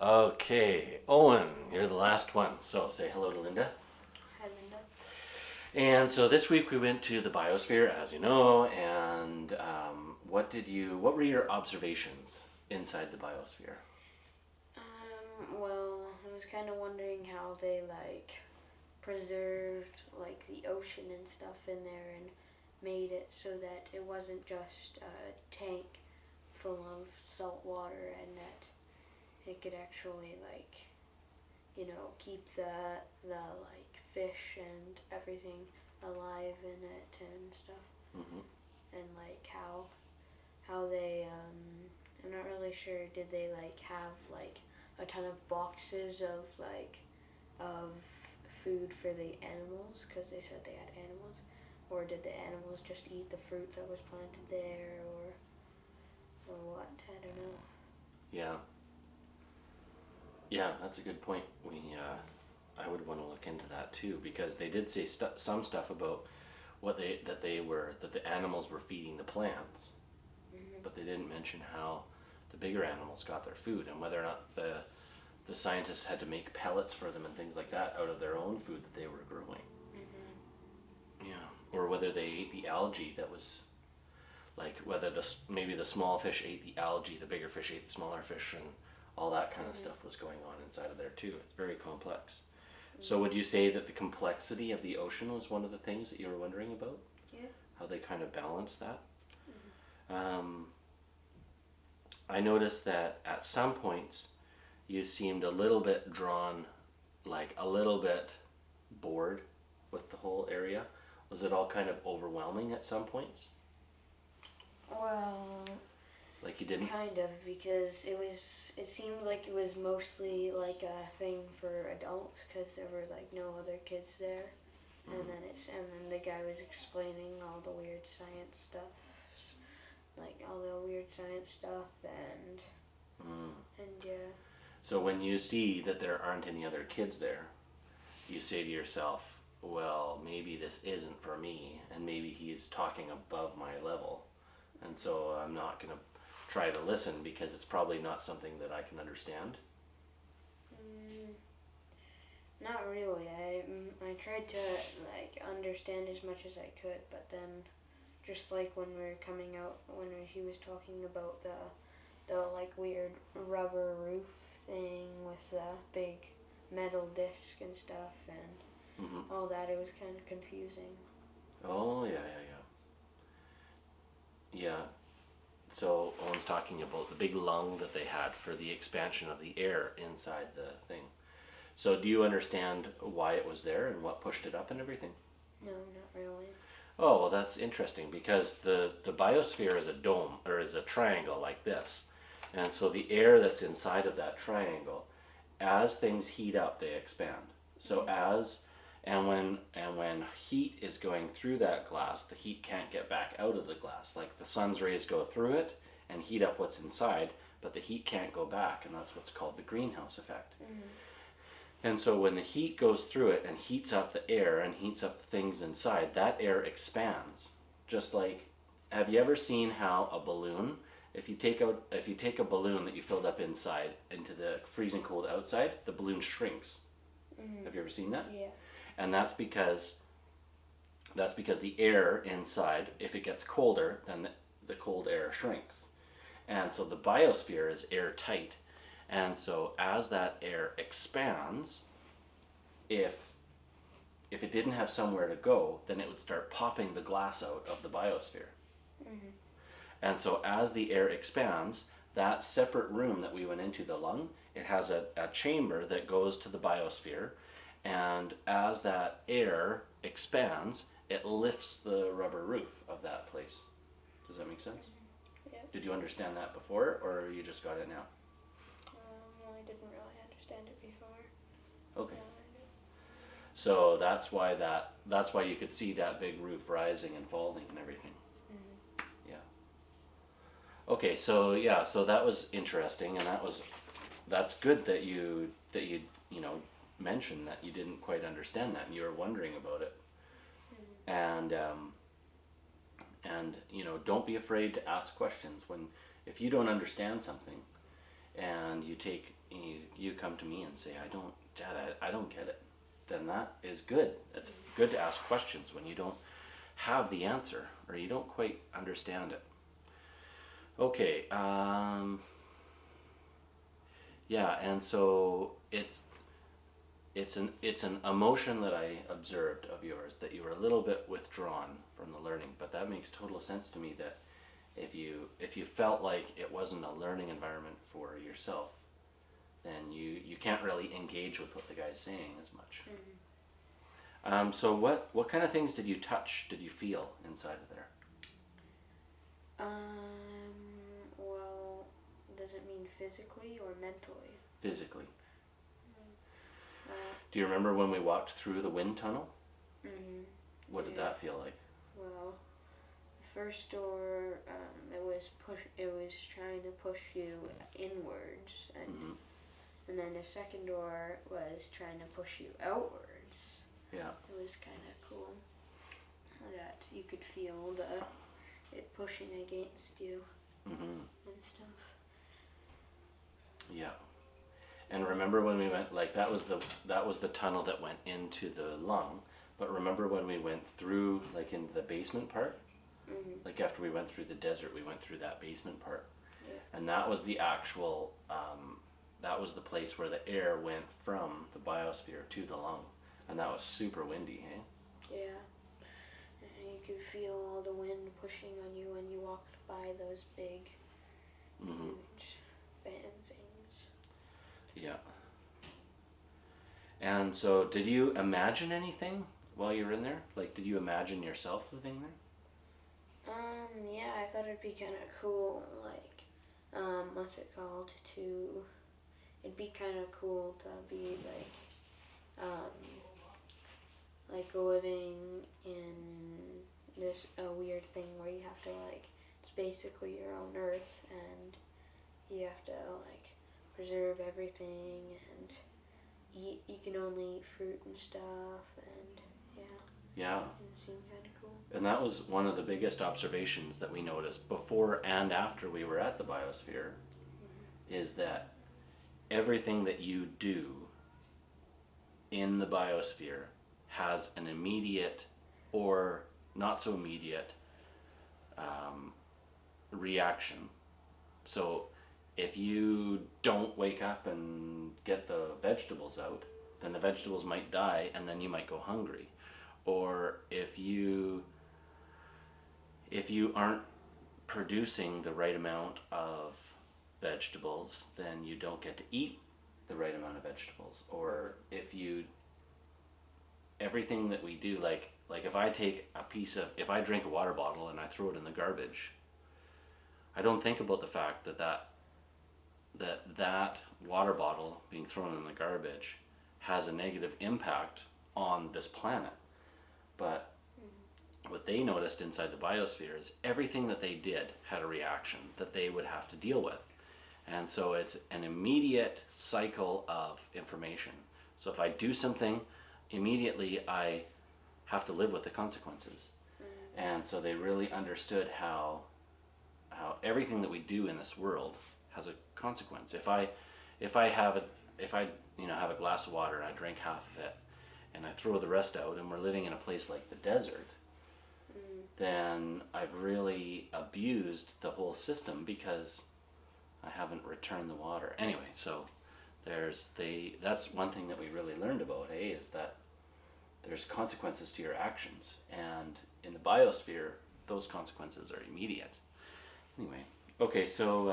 Okay, Owen, you're the last one. So say hello to Linda. Hi, Linda. And so this week we went to the biosphere, as you know, and what were your observations inside the biosphere? Well, I was kind of wondering how they preserved the ocean and stuff in there and made it so that it wasn't just a tank full of salt water and that it could actually keep the fish and everything alive in it and stuff. Hmm. And how they I'm not really sure, did they have a ton of boxes of food for the animals because they said they had animals, or did the animals just eat the fruit that was planted there, or what? I don't know. Yeah, yeah, that's a good point. I would want to look into that too because they did say some stuff about that the animals were feeding the plants, Mhm. but they didn't mention how the bigger animals got their food and whether or not the scientists had to make pellets for them and things like that out of their own food that they were growing. Mhm. Yeah, or whether they ate the algae that was like whether maybe the small fish ate the algae, the bigger fish ate the smaller fish, and all that kind of Mhm. stuff was going on inside of there too. It's very complex. So Mhm. would you say that the complexity of the ocean was one of the things that you were wondering about? Yeah. How they kind of balance that? Mhm. Um, I noticed that at some points you seemed a little bit drawn, like a little bit bored with the whole area. Was it all kind of overwhelming at some points? Well, Like you didn't? kind of, because it seems like it was mostly like a thing for adults because there were no other kids there. And Mm, and then the guy was explaining all the weird science stuff, all the weird science stuff, mm. and yeah. So when you see that there aren't any other kids there, you say to yourself, well, maybe this isn't for me, and maybe he's talking above my level. And so I'm not going to try to listen because it's probably not something that I can understand. Mm, Not really. I tried to understand as much as I could, but then just when we were coming out, when he was talking about the weird rubber roof thing with the big metal disc and stuff and Hmm. all that, it was kind of confusing. Oh, yeah, yeah, yeah. Yeah. So Owen's talking about the big lung that they had for the expansion of the air inside the thing. So do you understand why it was there and what pushed it up and everything? No, not really. Oh, well, that's interesting because the biosphere is a dome or is a triangle like this. And so the air that's inside of that triangle, as things heat up, they expand. So Mm-hmm. when heat is going through that glass, the heat can't get back out of the glass. Like the sun's rays go through it and heat up what's inside, but the heat can't go back, and that's what's called the greenhouse effect. Mm-hmm. And so when the heat goes through it and heats up the air and heats up the things inside, that air expands. Just like, have you ever seen how a balloon, if you take a balloon that you filled up inside into the freezing cold outside, the balloon shrinks. Mm-hmm. Have you ever seen that? Yeah. And that's because the air inside, if it gets colder, then the cold air shrinks. And so the biosphere is airtight. And so as that air expands, if if it didn't have somewhere to go, then it would start popping the glass out of the biosphere. Mm-hmm. And so as the air expands, that separate room that we went into, the lung, it has a chamber that goes to the biosphere. And as that air expands, it lifts the rubber roof of that place. Does that make sense? Yeah. Did you understand that before, or you just got it now? Well, I didn't really understand it before. Okay. Now I do. So that's why you could see that big roof rising and falling and everything. Mm-hmm. Yeah. Okay, so yeah, so that was interesting, and that's good that you mentioned that you didn't quite understand that and you were wondering about it. Mm-hmm. And don't be afraid to ask questions when if you don't understand something. and you come to me and say, Dad, I don't get it, then that is good. It's good to ask questions when you don't have the answer or you don't quite understand it. Okay, yeah, and so it's an emotion that I observed of yours, that you were a little bit withdrawn from the learning, but that makes total sense to me, that if you felt like it wasn't a learning environment for yourself, then you can't really engage with what the guy's saying as much. So what kind of things did you touch, did you feel inside of there? Well, does it mean physically or mentally? Physically. Uh, Do you remember when we walked through the wind tunnel? What did Yeah. that feel like? Well, the first door, it was trying to push you inwards, and then the second door was trying to push you outwards. Yeah. It was kind of cool that you could feel it pushing against you and stuff. Yeah. And remember when we went, like, that was the tunnel that went into the lung, but remember when we went through, like, into the basement part? Like, after we went through the desert, we went through that basement part. Yeah. And that was the actual, that was the place where the air went from the biosphere to the lung. And that was super windy, hey? Yeah. And you could feel all the wind pushing on you when you walked by those big, huge fan things. Yeah. And so, did you imagine anything while you were in there? Like, did you imagine yourself living there? Yeah, I thought it'd be kind of cool, like, what's it called, it'd be kind of cool to be, like living in this, a weird thing where you have to, like, it's basically your own earth, and you have to, like, preserve everything, and you can only eat fruit and stuff, and, Yeah. it seemed kind of cool. And that was one of the biggest observations that we noticed before and after we were at the biosphere, is that everything that you do in the biosphere has an immediate or not so immediate reaction. So if you don't wake up and get the vegetables out, then the vegetables might die and then you might go hungry. Or if you aren't producing the right amount of vegetables, then you don't get to eat the right amount of vegetables. Or everything that we do, like if I drink a water bottle and I throw it in the garbage, I don't think about the fact that water bottle being thrown in the garbage has a negative impact on this planet. But what they noticed inside the biosphere is everything that they did had a reaction that they would have to deal with. And so it's an immediate cycle of information. So if I do something, immediately I have to live with the consequences. And so they really understood how everything that we do in this world has a consequence. If I have a glass of water and I drink half of it and I throw the rest out, and we're living in a place like the desert, then I've really abused the whole system because I haven't returned the water. Anyway, so that's one thing that we really learned about, is that there's consequences to your actions, and in the biosphere, those consequences are immediate. Anyway, okay, so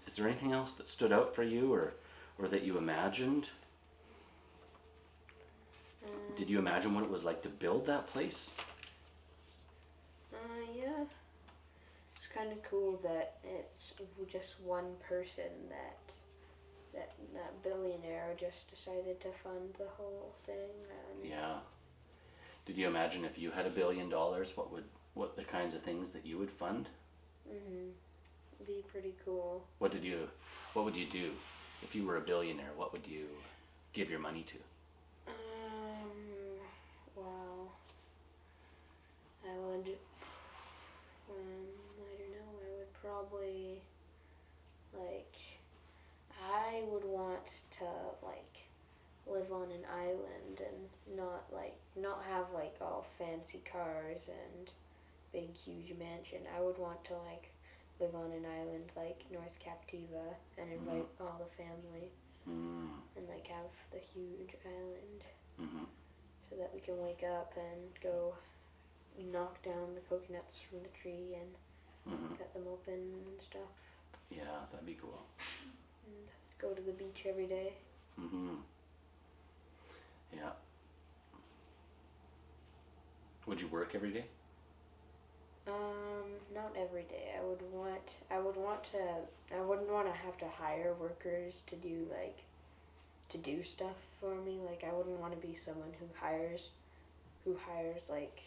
is there anything else that stood out for you, or that you imagined? Did you imagine what it was like to build that place? Yeah. It's kind of cool that it's just one person that billionaire just decided to fund the whole thing. And Yeah. Did you imagine if you had $1 billion, what the kinds of things that you would fund? It'd be pretty cool. What would you do if you were a billionaire? What would you give your money to? Well, I would, I don't know, I would probably, like, to like live on an island and not have like all fancy cars and big huge mansion. I would want to like live on an island like North Captiva and invite all the family and like have the huge island so that we can wake up and go knock down the coconuts from the tree and cut them open and stuff. Yeah, that'd be cool. And go to the beach every day. Yeah. Would you work every day? Not every day. I wouldn't want to have to hire workers to do stuff for me. Like I wouldn't want to be someone who hires like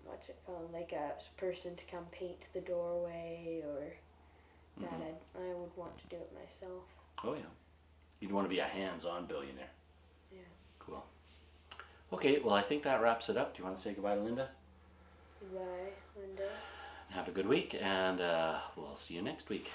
what's it called? Like a person to come paint the doorway or that. I would want to do it myself. Oh yeah. You'd want to be a hands-on billionaire. Yeah. Cool. Okay, well I think that wraps it up. Do you want to say goodbye to Linda? Goodbye, Linda. Have a good week, and we'll see you next week.